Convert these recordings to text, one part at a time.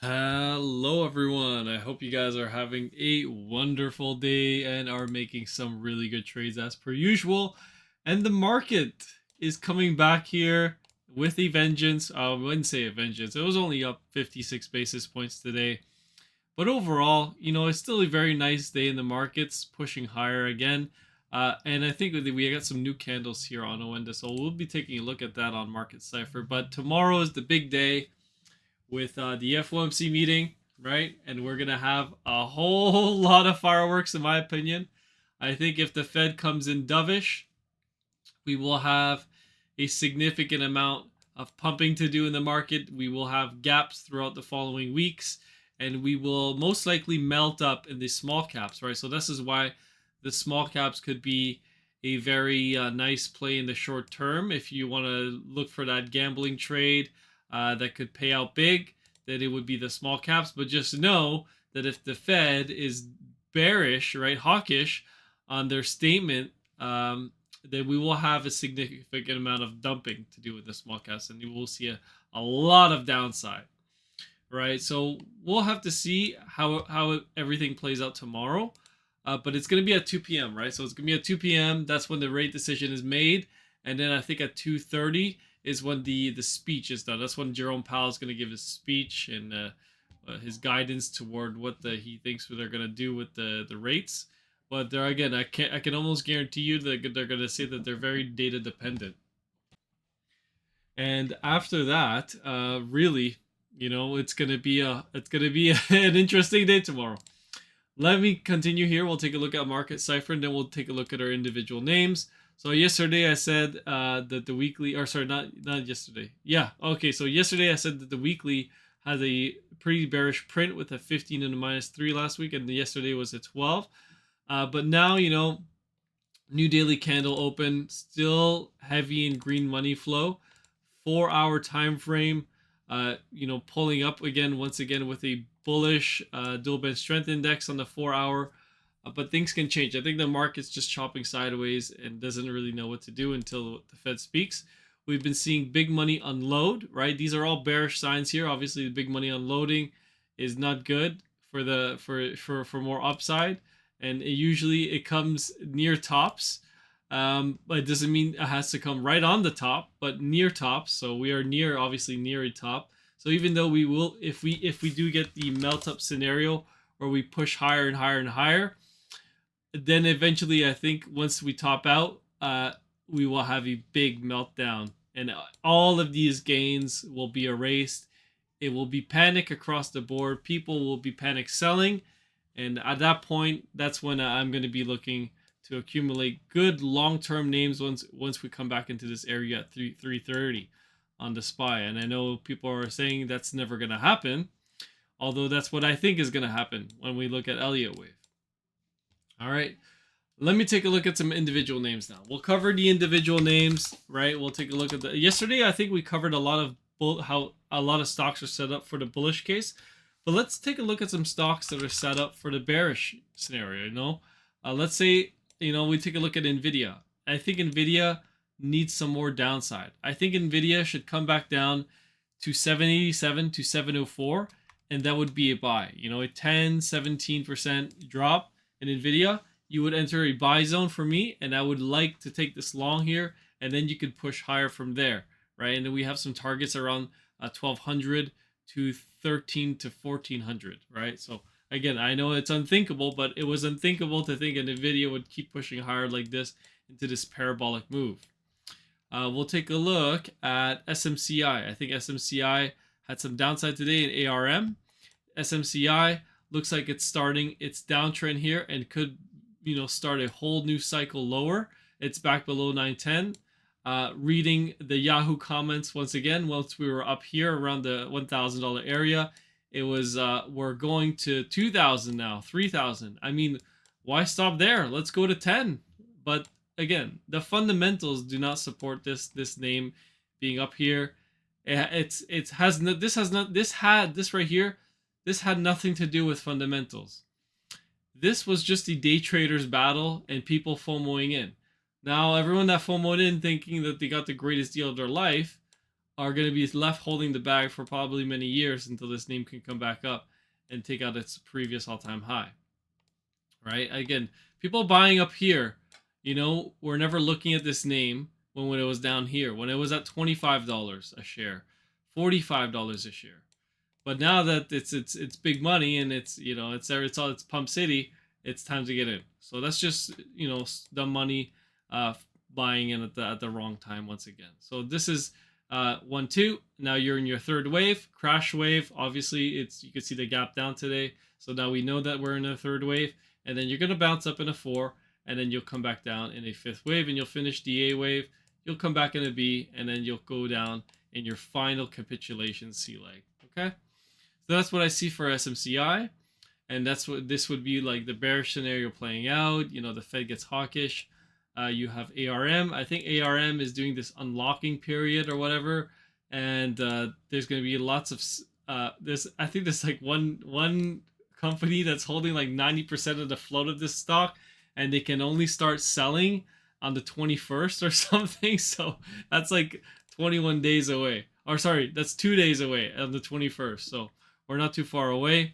Hello, everyone. I hope you guys are having a wonderful day and are making some really good trades as per usual. And the market is coming back here with a vengeance. I wouldn't say a vengeance. It was only up 56 basis points today. But overall, it's still a very nice day in the markets, pushing higher again. And I think we got some new candles here on Oenda, so we'll be taking a look at that on Market Cipher. But tomorrow is the big day with the FOMC meeting, right? And we're going to have a whole lot of fireworks, in my opinion. I think if the Fed comes in dovish, we will have a significant amount of pumping to do in the market. We will have gaps throughout the following weeks, and we will most likely melt up in the small caps, right? So this is why the small caps could be a very nice play in the short term. If you want to look for that gambling trade that could pay out big, then it would be the small caps. But just know that if the Fed is bearish, right, hawkish on their statement, then we will have a significant amount of dumping to do with the small caps, and you will see a lot of downside, right? So we'll have to see how everything plays out tomorrow. But it's going to be at 2 p.m., right? So it's going to be at 2 p.m. That's when the rate decision is made. And then I think at 2:30 is when the speech is done. That's when Jerome Powell is going to give his speech and his guidance toward what he thinks they're going to do with the rates. But there again, I can almost guarantee you that they're going to say that they're very data dependent. And after that, really, it's gonna be an interesting day tomorrow. Let me continue here. We'll take a look at Market Cipher, and then we'll take a look at our individual names. So yesterday I said that the weekly, or sorry, not yesterday. Yeah, okay. So yesterday I said that the weekly has a pretty bearish print with a 15 and a -3 last week, and yesterday was a 12. But now, new daily candle open, still heavy in green money flow. 4-hour time frame, pulling up again once again with a bullish dual band strength index on the 4-hour. But things can change. I think the market's just chopping sideways and doesn't really know what to do until the Fed speaks. We've been seeing big money unload, right? These are all bearish signs here. Obviously, the big money unloading is not good for more upside, and it comes near tops. But it doesn't mean it has to come right on the top, but near tops. So we are obviously near a top. So even though we will, if we do get the melt up scenario where we push higher and higher and higher, then eventually I think once we top out, we will have a big meltdown, and all of these gains will be erased. It will be panic across the board. People will be panic selling, and at that point, that's when I'm going to be looking to accumulate good long-term names once we come back into this area at 330 on the SPY. And I know people are saying that's never going to happen, although that's what I think is going to happen when we look at Elliott wave. All right, let me take a look at some individual names now. We'll cover the individual names, right? We'll take a look at yesterday. I think we covered a lot of how a lot of stocks are set up for the bullish case, but let's take a look at some stocks that are set up for the bearish scenario. Let's say we take a look at NVDA. I think NVIDIA needs some more downside. I think NVIDIA should come back down to 787 to 704, and that would be a buy. A 10-17% drop in NVIDIA, you would enter a buy zone for me, and I would like to take this long here, and then you could push higher from there, right? And then we have some targets around 1200 to 13 to 1400, right? So again, I know it's unthinkable, but it was unthinkable to think an NVIDIA would keep pushing higher like this into this parabolic move. We'll take a look at SMCI. I think SMCI had some downside today in ARM. SMCI looks like it's starting its downtrend here and could, start a whole new cycle lower. It's back below 910. Reading the Yahoo comments once again, once we were up here around the $1,000 area, it was we're going to 2,000 now, 3,000. I mean, why stop there? Let's go to 10. But again, the fundamentals do not support this name being up here. This had nothing to do with fundamentals. This was just a day trader's battle and people FOMOing in. Now, everyone that FOMOed in thinking that they got the greatest deal of their life, are going to be left holding the bag for probably many years until this name can come back up and take out its previous all-time high. Right? Again, people buying up here, we're never looking at this name when it was down here, when it was at $25 a share, $45 a share. But now that it's big money and it's Pump City, it's time to get in. So that's just the money buying in at the wrong time once again. So this is 1, 2. Now you're in your third wave, crash wave. Obviously, you can see the gap down today. So now we know that we're in a third wave, and then you're gonna bounce up in a 4, and then you'll come back down in a 5th wave, and you'll finish the A wave. You'll come back in a B, and then you'll go down in your final capitulation C leg. Okay. So that's what I see for SMCI, and that's what this would be like the bearish scenario playing out. The Fed gets hawkish. You have ARM. I think ARM is doing this unlocking period or whatever, and there's going to be lots of I think there's like one company that's holding like 90% of the float of this stock, and they can only start selling on the 21st or something. So that's like 21 days away. Or sorry, that's 2 days away on the 21st. So we're not too far away.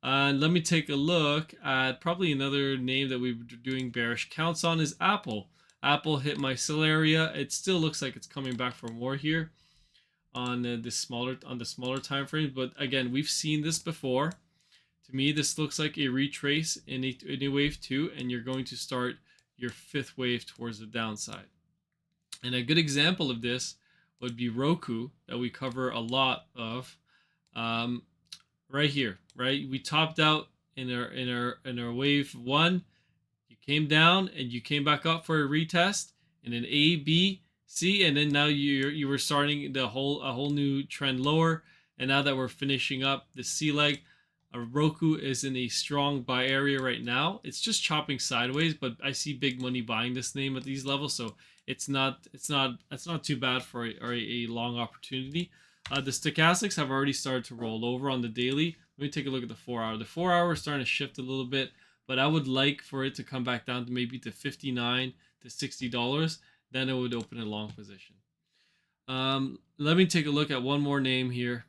Let me take a look at probably another name that we're doing bearish counts on is Apple. Apple hit my sell area. It still looks like it's coming back for more here on the smaller time frame. But again, we've seen this before. To me, this looks like a retrace in a wave 2, and you're going to start your 5th wave towards the downside. And a good example of this would be ROKU that we cover a lot of. Right here, right? We topped out in our wave 1. You came down and you came back up for a retest, and then A, B, C, and then now you were starting a whole new trend lower. And now that we're finishing up the C leg, ROKU is in a strong buy area right now. It's just chopping sideways, but I see big money buying this name at these levels, so it's not too bad for a long opportunity. The stochastics have already started to roll over on the daily. Let me take a look at the 4 hour. The 4 hour is starting to shift a little bit, but I would like for it to come back down to maybe to $59 to $60. Then it would open a long position. Let me take a look at one more name here.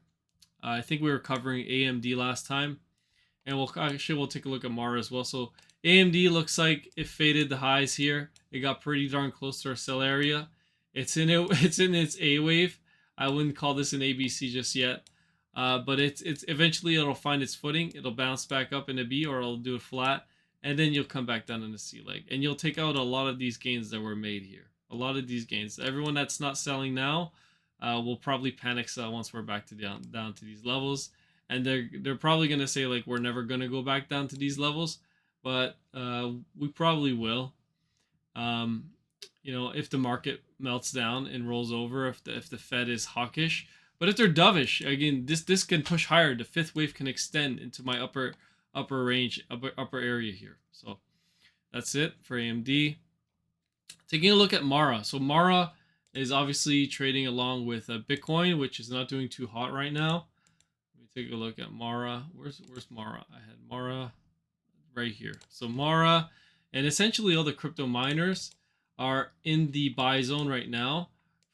I think we were covering AMD last time, and we'll take a look at Mara as well. So AMD looks like it faded the highs here. It got pretty darn close to our sell area. It's in its A wave. I wouldn't call this an ABC just yet, but it's eventually it'll find its footing. It'll bounce back up in a B, or it'll do it flat, and then you'll come back down in the C leg, and you'll take out a lot of these gains that were made here. A lot of these gains. Everyone that's not selling now will probably panic sell once we're back to down to these levels, and they're probably gonna say like we're never gonna go back down to these levels, but we probably will. If the market melts down and rolls over, if the Fed is hawkish, but if they're dovish, again, this can push higher. The 5th wave can extend into my upper range, upper area here. So that's it for AMD. Taking a look at Mara. So Mara is obviously trading along with Bitcoin, which is not doing too hot right now. Let me take a look at Mara. Where's Mara? I had Mara right here. So Mara, and essentially all the crypto miners are in the buy zone right now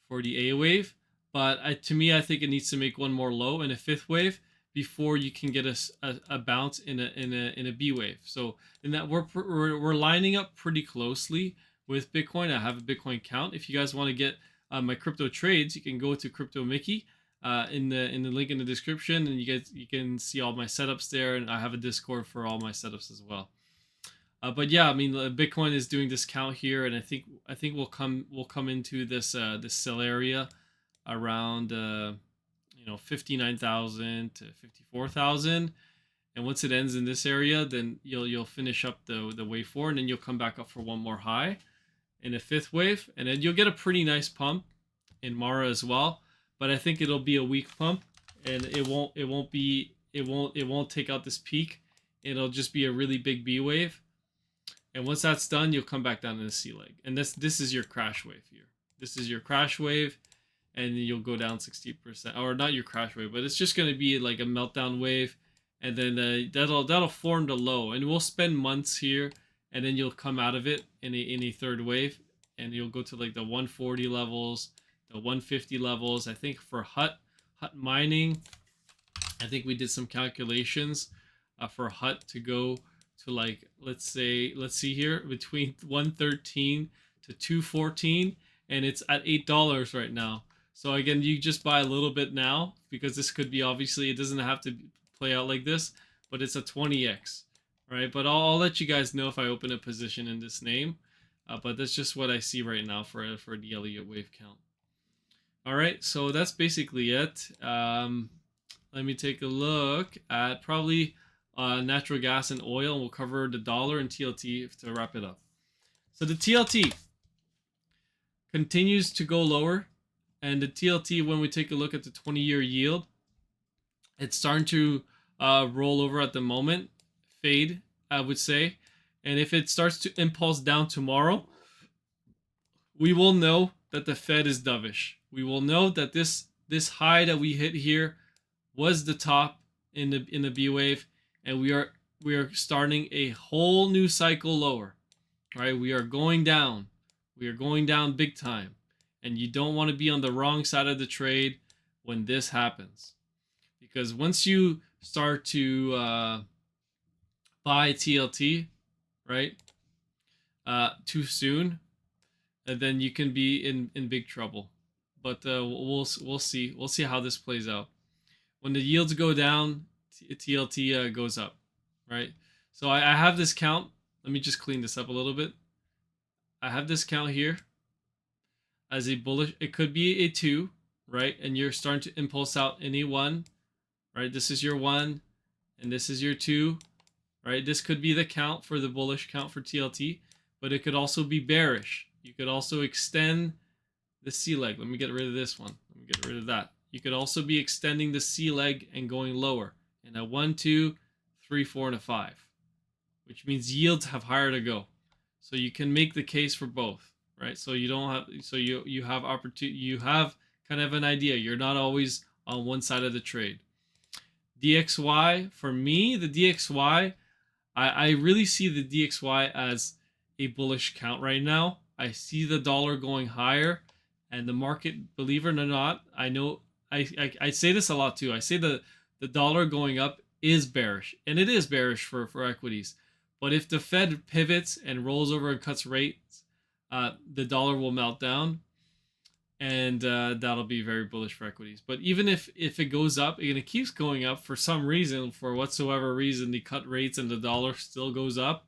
for the A wave, but to me, I think it needs to make one more low in a 5th wave before you can get a bounce in a B wave. So in that we're lining up pretty closely with Bitcoin. I have a Bitcoin count. If you guys want to get my crypto trades, you can go to Crypto Mickey in the link in the description, and you can see all my setups there, and I have a Discord for all my setups as well. But yeah, I mean, Bitcoin is doing this count here, and I think we'll come into this sell area around 59,000 to 54,000, and once it ends in this area, then you'll finish up the wave 4, and then you'll come back up for one more high in a 5th wave, and then you'll get a pretty nice pump in Mara as well. But I think it'll be a weak pump, and it won't take out this peak. It'll just be a really big B wave. And once that's done, you'll come back down to the C leg. And this is your crash wave here. This is your crash wave, and you'll go down 60%. Or not your crash wave, but it's just going to be like a meltdown wave. And then that'll form the low. And we'll spend months here, and then you'll come out of it in a 3rd wave. And you'll go to like the 140 levels, the 150 levels. I think for Hut mining, I think we did some calculations for Hut to go to, like, let's see here, between 113 to 214, and it's at $8 right now. So again, you just buy a little bit now, because this could be, obviously it doesn't have to play out like this, but it's a 20x, right? But I'll let you guys know if I open a position in this name, but that's just what I see right now for the Elliott wave count. All right, so that's basically it. Let me take a look at probably natural gas and oil, and we'll cover the dollar and TLT to wrap it up. So the TLT continues to go lower, and the TLT, when we take a look at the 20-year yield, it's starting to roll over at the moment, fade, I would say. And if it starts to impulse down tomorrow, we will know that the Fed is dovish. We will know that this high that we hit here was the top in the B wave, and we are starting a whole new cycle lower. Right? We are going down. We are going down big time. And you don't want to be on the wrong side of the trade when this happens. Because once you start to buy TLT, right, too soon, and then you can be in big trouble. But we'll see. We'll see how this plays out. When the yields go down, TLT goes up, right? So I have this count. Let me just clean this up a little bit. I have this count here as a bullish. It could be a 2, right? And you're starting to impulse out in a 1, right? This is your 1, and this is your 2, right? This could be the count for the bullish count for TLT, but it could also be bearish. You could also extend the C leg. Let me get rid of this one. Let me get rid of that. You could also be extending the C leg and going lower in a 1, 2, 3, 4, and a 5, which means yields have higher to go. So you can make the case for both, right? So you don't have, so you have opportunity, you have kind of an idea. You're not always on one side of the trade. DXY, for me, the DXY, I really see the DXY as a bullish count right now. I see the dollar going higher, and the market, believe it or not, I know I say this a lot too. I say the dollar going up is bearish, and it is bearish for equities. But if the Fed pivots and rolls over and cuts rates, the dollar will melt down, and that'll be very bullish for equities. But even if it goes up and it keeps going up for some reason, for whatsoever reason, they cut rates and the dollar still goes up,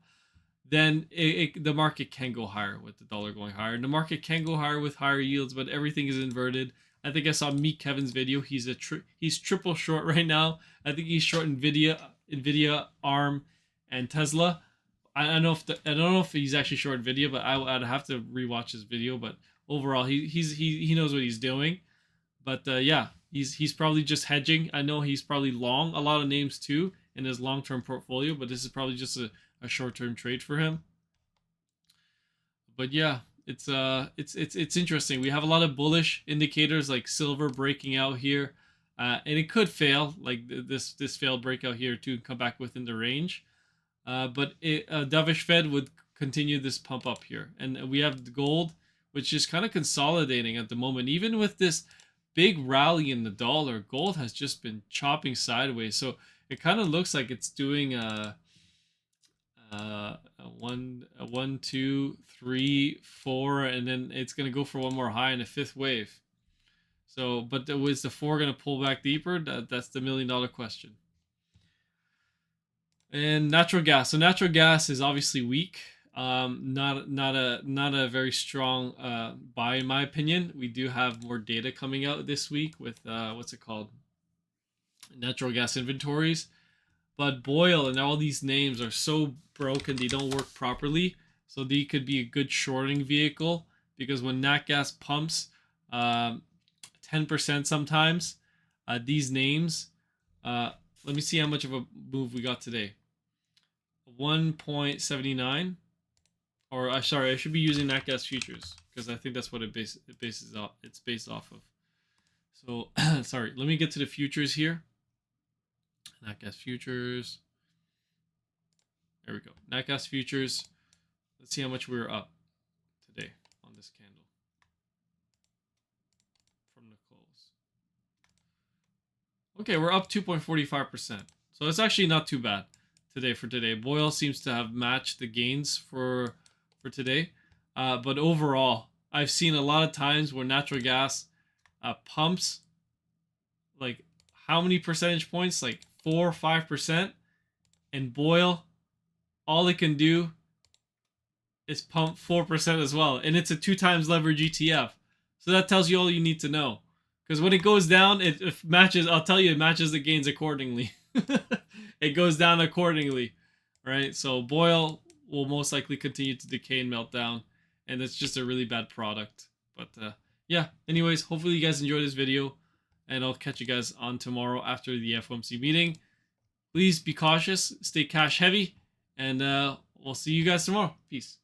then the market can go higher with the dollar going higher. And the market can go higher with higher yields, but everything is inverted. I think I saw Meet Kevin's video. He's triple short right now. I think he's short Nvidia, ARM, and Tesla. I don't know if he's actually short Nvidia, but I'd have to rewatch his video. But overall, he knows what he's doing. But yeah, he's probably just hedging. I know he's probably long a lot of names too in his long-term portfolio, but this is probably just a short-term trade for him. But yeah, it's interesting. We have a lot of bullish indicators like silver breaking out here, and it could fail, like this failed breakout here to come back within the range. But dovish Fed would continue this pump up here, and we have the gold, which is kind of consolidating at the moment. Even with this big rally in the dollar, gold has just been chopping sideways. So it kind of looks like it's doing a 1, 2, 3, 4, and then it's gonna go for one more high in a 5th wave. So, but was the 4 gonna pull back deeper? That's the $1 million question. And natural gas. So natural gas is obviously weak. Not a very strong buy in my opinion. We do have more data coming out this week with what's it called? Natural gas inventories. But Boyle and all these names are so broken, they don't work properly. So they could be a good shorting vehicle, because when nat gas pumps 10% sometimes, these names, let me see how much of a move we got today. 1.79, or sorry, I should be using nat gas futures, because I think that's what it's based off of. So sorry, let me get to the futures here. Nat gas futures. There we go. Nat gas futures. Let's see how much we were up today on this candle. Okay, we're up 2.45%. So it's actually not too bad today for today. Boyle seems to have matched the gains for today. But overall, I've seen a lot of times where natural gas pumps like how many percentage points? Like 4 or 5%. And Boyle, all it can do is pump 4% as well. And it's a 2 times leverage ETF. So that tells you all you need to know. Because when it goes down, it matches, I'll tell you, it matches the gains accordingly. It goes down accordingly, right? So Boyle will most likely continue to decay and melt down. And it's just a really bad product. But yeah, anyways, hopefully you guys enjoyed this video. And I'll catch you guys on tomorrow after the FOMC meeting. Please be cautious, stay cash heavy, and we'll see you guys tomorrow. Peace.